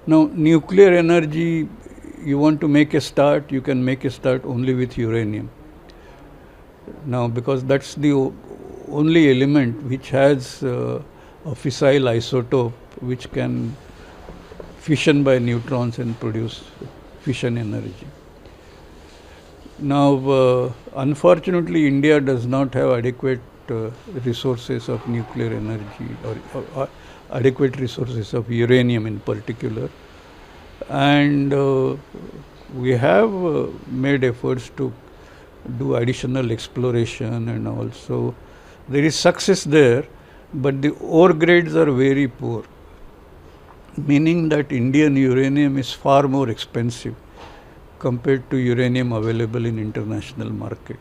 Now, nuclear energy, you want to make a start, you can make a start only with uranium. Now, because that's the only element which has a fissile isotope which can fission by neutrons and produce fission energy. Now, unfortunately, India does not have adequate resources of nuclear energy or adequate resources of uranium in particular. And we have made efforts to do additional exploration, and also there is success there, but the ore grades are very poor, meaning that Indian uranium is far more expensive compared to uranium available in international market.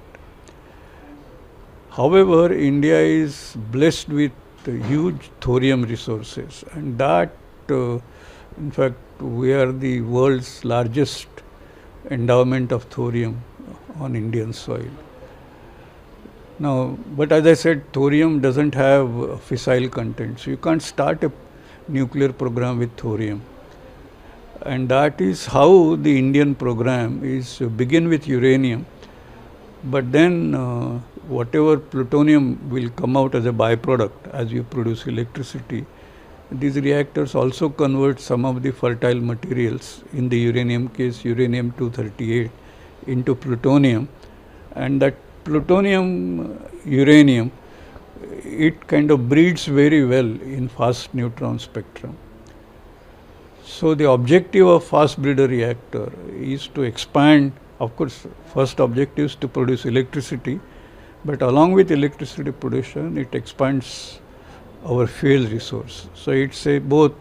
However, India is blessed with huge thorium resources, and that in fact we are the world's largest endowment of thorium on Indian soil. Now, but as I said, thorium doesn't have fissile content, so you can't start a nuclear program with thorium. And that is how the Indian program is begin with uranium, but then whatever plutonium will come out as a byproduct as you produce electricity, these reactors also convert some of the fertile materials, in the uranium case uranium-238, into plutonium, and that plutonium uranium, it kind of breeds very well in fast neutron spectrum. So the objective of fast breeder reactor is to expand. Of course, first objective is to produce electricity, but along with electricity production, it expands our fuel resource. So it's a both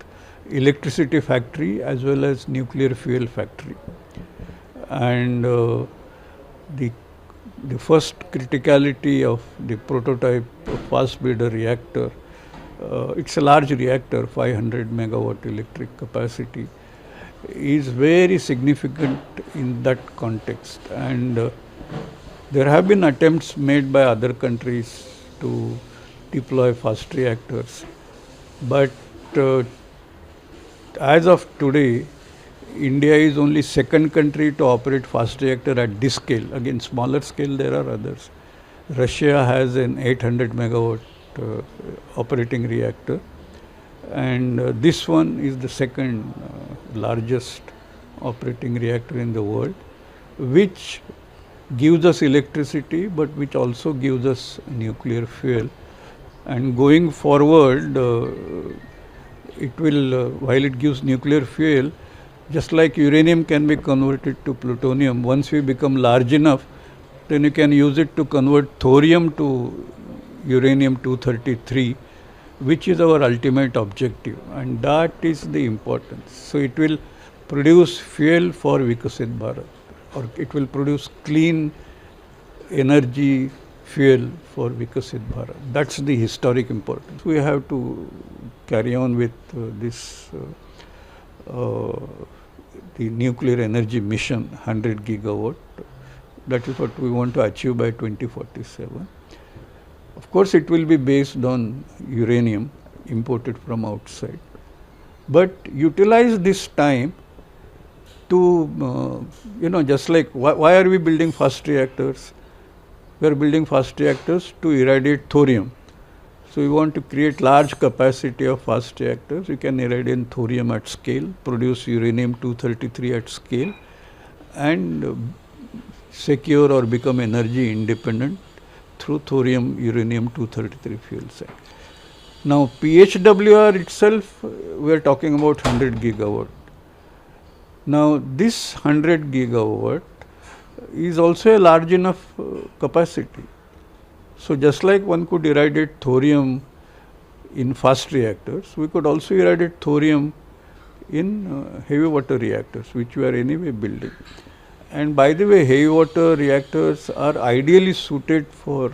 electricity factory as well as nuclear fuel factory. And the first criticality of the prototype of fast breeder reactor, it's a large reactor, 500 megawatt electric capacity, is very significant in that context. And there have been attempts made by other countries to deploy fast reactors, but as of today, India is only second country to operate fast reactor at this scale. Again, smaller scale there are others. Russia has an 800 megawatt operating reactor, and this one is the second largest operating reactor in the world, which gives us electricity, but which also gives us nuclear fuel. And going forward, it will, while it gives nuclear fuel, just like uranium can be converted to plutonium, once we become large enough, then you can use it to convert thorium to uranium-233, which is our ultimate objective, and that is the importance. So it will produce fuel for Viksit Bharat, or it will produce clean energy fuel for Viksit Bharat. That's the historic importance. We have to carry on with this the nuclear energy mission, 100 gigawatt. That is what we want to achieve by 2047. Of course, it will be based on uranium imported from outside, but utilize this time to, just like why are we building fast reactors? We are building fast reactors to irradiate thorium. So we want to create large capacity of fast reactors. You can irradiate thorium at scale, produce uranium-233 at scale, and secure or become energy independent through thorium uranium-233 fuel cycle. Now, PHWR itself, we are talking about 100 gigawatt. Now, this 100 gigawatt is also a large enough capacity. So, just like one could irradiate thorium in fast reactors, we could also irradiate thorium in heavy water reactors, which we are anyway building. And by the way, heavy water reactors are ideally suited for,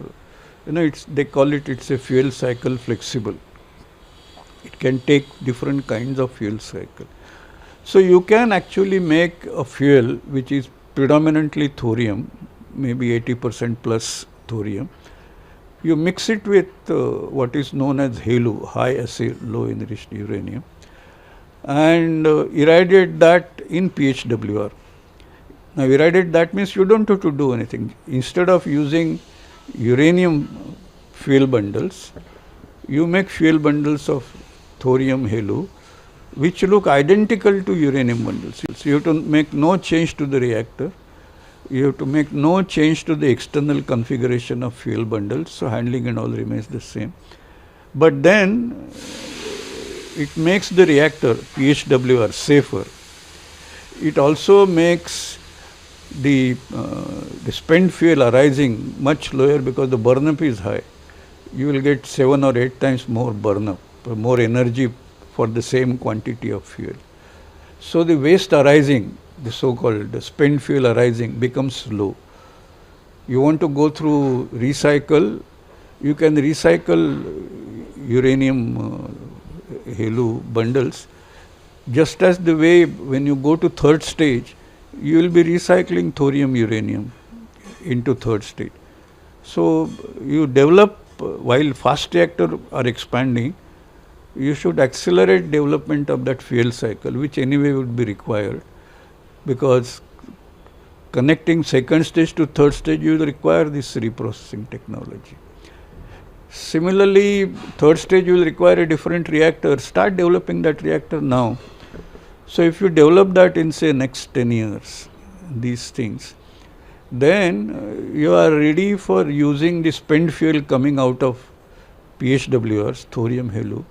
they call it, it's a fuel cycle flexible. It can take different kinds of fuel cycle. So you can actually make a fuel which is predominantly thorium, maybe 80% plus thorium. You mix it with what is known as HALEU, high assay low enriched uranium, and irradiate that in PHWR. Now irradiate that means you don't have to do anything. Instead of using uranium fuel bundles, you make fuel bundles of thorium halo, which look identical to uranium bundles. So you have to make no change to the reactor. You have to make no change to the external configuration of fuel bundles, so handling and all remains the same. But then it makes the reactor PHWR safer. It also makes the spent fuel arising much lower because the burn up is high. You will get 7 or 8 times more burn up, more energy for the same quantity of fuel. So the waste arising, the so-called spent fuel arising, becomes low. You want to go through recycle, you can recycle uranium halo bundles just as the way when you go to third stage, you will be recycling thorium uranium into third stage. So you develop, while fast reactor are expanding, you should accelerate development of that fuel cycle, which anyway would be required, because connecting second stage to third stage, you will require this reprocessing technology. Similarly, third stage you will require a different reactor. Start developing that reactor now. So if you develop that in say next 10 years, these things, then you are ready for using the spent fuel coming out of PHWRs, thorium halo,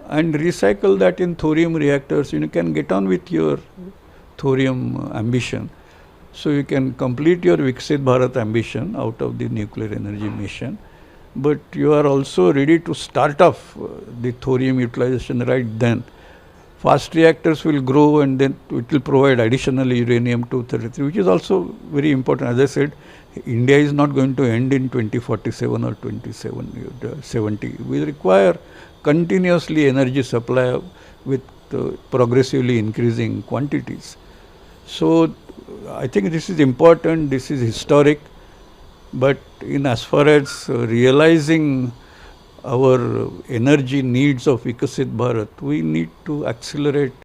and recycle that in thorium reactors. You can get on with your thorium ambition. So you can complete your Viksit Bharat ambition out of the nuclear energy mission. But you are also ready to start off the thorium utilization right then. Fast reactors will grow and then it will provide additional uranium-233, which is also very important. As I said, India is not going to end in 2047 or 2070. We require continuously energy supply with progressively increasing quantities. So I think this is important, this is historic. But in as far as realizing our energy needs of Viksit Bharat, we need to accelerate